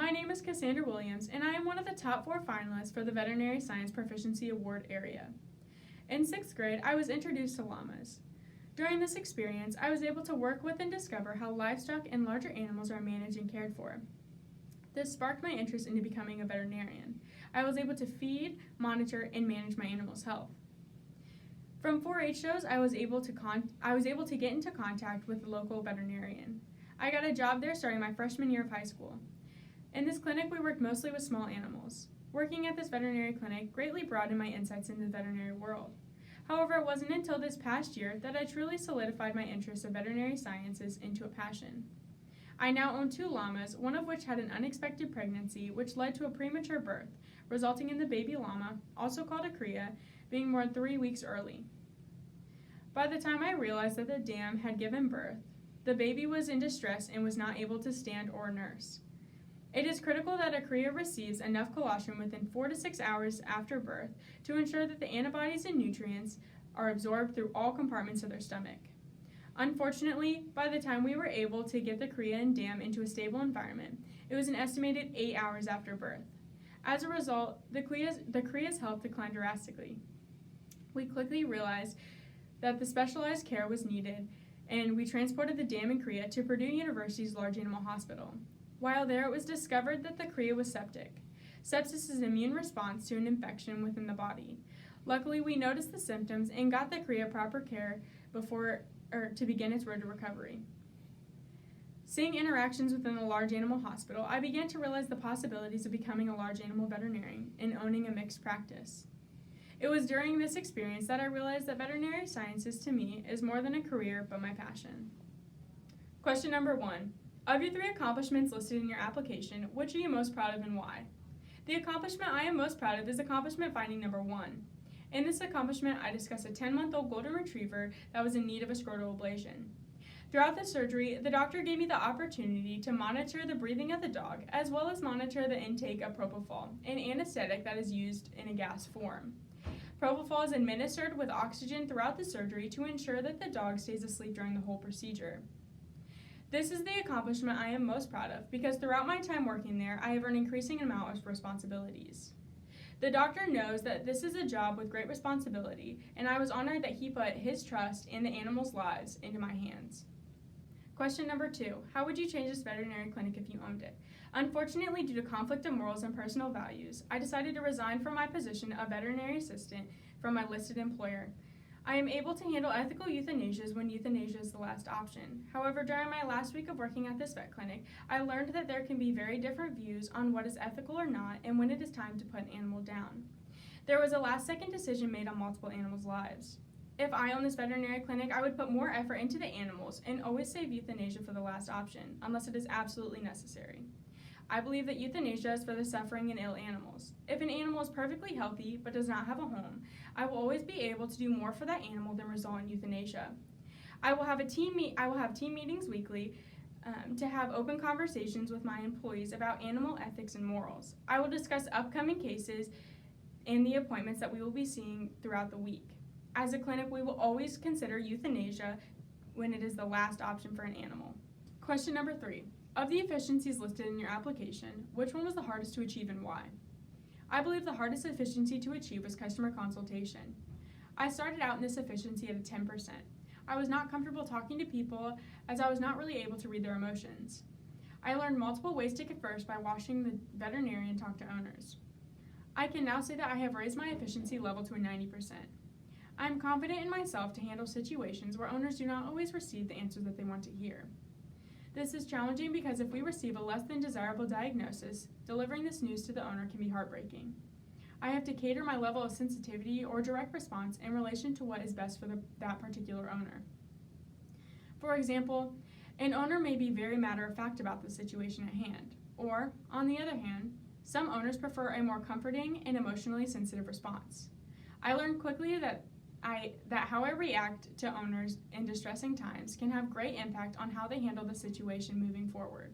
My name is Cassandra Williams, and I am one of the top 4 finalists for the Veterinary Science Proficiency Award area. In 6th grade, I was introduced to llamas. During this experience, I was able to work with and discover how livestock and larger animals are managed and cared for. This sparked my interest into becoming a veterinarian. I was able to feed, monitor, and manage my animals' health. From 4-H shows, I was able to get into contact with the local veterinarian. I got a job there starting my freshman year of high school. In this clinic, we worked mostly with small animals. Working at this veterinary clinic greatly broadened my insights into the veterinary world. However, it wasn't until this past year that I truly solidified my interest in veterinary sciences into a passion. I now own 2 llamas, one of which had an unexpected pregnancy, which led to a premature birth, resulting in the baby llama, also called a cria, being born 3 weeks early. By the time I realized that the dam had given birth, the baby was in distress and was not able to stand or nurse. It is critical that a cria receives enough colostrum within 4 to 6 hours after birth to ensure that the antibodies and nutrients are absorbed through all compartments of their stomach. Unfortunately, by the time we were able to get the cria and dam into a stable environment, it was an estimated 8 hours after birth. As a result, the cria's health declined drastically. We quickly realized that the specialized care was needed, and we transported the dam and cria to Purdue University's large animal hospital. While there, it was discovered that the cria was septic. Sepsis is an immune response to an infection within the body. Luckily, we noticed the symptoms and got the cria proper care to begin its road to recovery. Seeing interactions within a large animal hospital, I began to realize the possibilities of becoming a large animal veterinarian and owning a mixed practice. It was during this experience that I realized that veterinary sciences to me is more than a career, but my passion. Question number 1. Of your 3 accomplishments listed in your application, which are you most proud of and why? The accomplishment I am most proud of is accomplishment finding number 1. In this accomplishment, I discuss a 10-month-old golden retriever that was in need of a scrotal ablation. Throughout the surgery, the doctor gave me the opportunity to monitor the breathing of the dog, as well as monitor the intake of propofol, an anesthetic that is used in a gas form. Propofol is administered with oxygen throughout the surgery to ensure that the dog stays asleep during the whole procedure. This is the accomplishment I am most proud of because throughout my time working there, I have earned an increasing amount of responsibilities. The doctor knows that this is a job with great responsibility, and I was honored that he put his trust in the animals' lives into my hands. Question number 2. How would you change this veterinary clinic if you owned it? Unfortunately, due to conflict of morals and personal values, I decided to resign from my position of veterinary assistant from my listed employer. I am able to handle ethical euthanasias when euthanasia is the last option. However, during my last week of working at this vet clinic, I learned that there can be very different views on what is ethical or not and when it is time to put an animal down. There was a last-second decision made on multiple animals' lives. If I owned this veterinary clinic, I would put more effort into the animals and always save euthanasia for the last option, unless it is absolutely necessary. I believe that euthanasia is for the suffering and ill animals. If an animal is perfectly healthy but does not have a home, I will always be able to do more for that animal than result in euthanasia. I will have team meetings weekly to have open conversations with my employees about animal ethics and morals. I will discuss upcoming cases and the appointments that we will be seeing throughout the week. As a clinic, we will always consider euthanasia when it is the last option for an animal. Question number 3. Of the efficiencies listed in your application, which one was the hardest to achieve and why? I believe the hardest efficiency to achieve was customer consultation. I started out in this efficiency at a 10%. I was not comfortable talking to people as I was not really able to read their emotions. I learned multiple ways to converse by watching the veterinarian talk to owners. I can now say that I have raised my efficiency level to a 90%. I am confident in myself to handle situations where owners do not always receive the answers that they want to hear. This is challenging because if we receive a less than desirable diagnosis, delivering this news to the owner can be heartbreaking. I have to cater my level of sensitivity or direct response in relation to what is best for that particular owner. For example, an owner may be very matter-of-fact about the situation at hand, or, on the other hand, some owners prefer a more comforting and emotionally sensitive response. I learned quickly that how I react to owners in distressing times can have great impact on how they handle the situation moving forward.